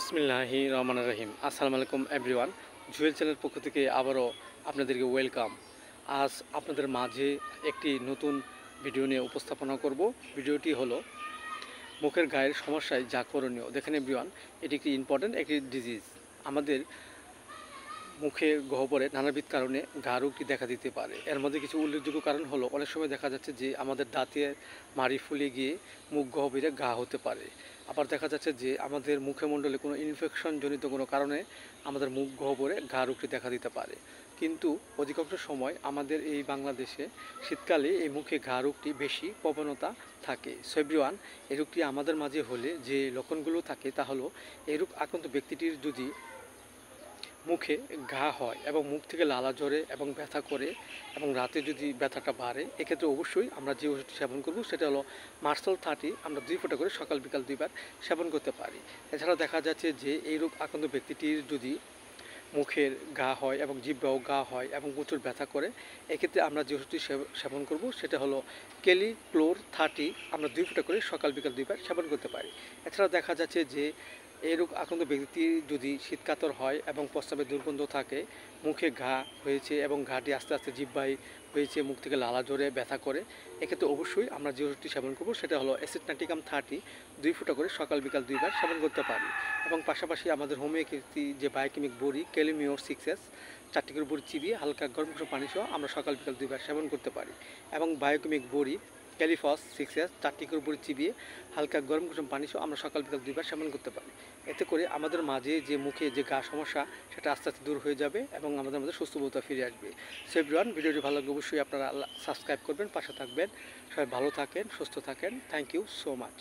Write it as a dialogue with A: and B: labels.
A: বিসমিল্লাহি রহমানির রহিম। আসসালামু আলাইকুম এভরিওয়ান। জুয়েল চ্যানেল পক্ষ থেকে আবারও আপনাদেরকে ওয়েলকাম। আজ আপনাদের মাঝে একটি নতুন ভিডিও নিয়ে উপস্থাপনা করব। ভিডিওটি হলো মুখের গায়ের সমস্যায় যা করণীয়। দেখেন এভরিওয়ান, এটি একটি ইম্পর্ট্যান্ট একটি ডিজিজ। আমাদের মুখের গহ্বরে নানাবিধ কারণে ঘা রোগটি দেখা দিতে পারে। এর মধ্যে কিছু উল্লেখযোগ্য কারণ হলো, অনেক সময় দেখা যাচ্ছে যে আমাদের দাঁতের মাড়ি ফুলে গিয়ে মুখ গহ্বরে ঘা হতে পারে। আবার দেখা যাচ্ছে যে আমাদের মুখমণ্ডলে কোনো ইনফেকশনজনিত কোনো কারণে আমাদের মুখ গহ্বরে ঘা রোগটি দেখা দিতে পারে। কিন্তু অধিকাংশ সময় আমাদের এই বাংলাদেশে শীতকালে এই মুখে ঘা রোগটি বেশি প্রবণতা থাকে। সো এভরিওয়ান, এই রোগটি আমাদের মাঝে হলে যে লক্ষণগুলো থাকে তা হলো, এই রোগ আক্রান্ত ব্যক্তিটির যদি মুখে ঘা হয় এবং মুখ থেকে লালা ঝরে এবং ব্যথা করে এবং রাতে যদি ব্যথাটা বাড়ে, এক্ষেত্রে অবশ্যই আমরা যে ওষুধটি সেবন করব সেটা হলো মার্শাল 30। আমরা 2 ফোঁটা করে সকাল বিকাল 2 বার সেবন করতে পারি। এছাড়া দেখা যাচ্ছে যে এই রোগ আক্রান্ত ব্যক্তিটির যদি মুখের ঘা হয় এবং জিহ্বাও ঘা হয় এবং প্রচুর ব্যথা করে, এক্ষেত্রে আমরা যে ওষুধটি সেবন করব সেটা হলো ক্যালিক্লোর 30। আমরা 2 ফোঁটা করে সকাল বিকাল 2 বার সেবন করতে পারি। এছাড়া দেখা যাচ্ছে যে এই রোগ আক্রান্ত ব্যক্তি যদি শীতকাতর হয় এবং প্রস্রাবের দুর্গন্ধ থাকে, মুখে ঘা হয়েছে এবং ঘাটি আস্তে আস্তে জিহ্বায় হয়েছে, মুখ থেকে লালা ঝরে ব্যথা করে, এক্ষেত্রে অবশ্যই আমরা যে ওষুধটি সেবন করব সেটা হলো অ্যাসিট্রোনাটিকাম 30। 2 ফোঁটা করে সকাল বিকাল 2 বার সেবন করতে পারি। এবং পাশাপাশি আমাদের হোমিওপ্যাথি যে বায়োকেমিক বড়ি ক্যালিমিওর 6S 4টি করে বড়ি চিবিয়ে হালকা গরম গরম পানি সহ আমরা সকাল বিকাল 2 বার সেবন করতে পারি। এবং বায়োকেমিক বড়ি ক্যালিফস 6S 4টি করে বড়ি চিবিয়ে হালকা গরম গরম পানি সহ আমরা সকাল বিকাল 2 বার সেবন করতে পারি। এতে করে আমাদের মাঝে যে মুখে যে ঘা সমস্যা সেটা আস্তে আস্তে দূর হয়ে যাবে এবং আমাদের মধ্যে সুস্থবোধতা ফিরে আসবে। সো এভরিওয়ান, ভিডিওটি ভালো লাগলে অবশ্যই আপনারা সাবস্ক্রাইব করবেন, পাশে থাকবেন। সবাই ভালো থাকেন, সুস্থ থাকেন। Thank you so much.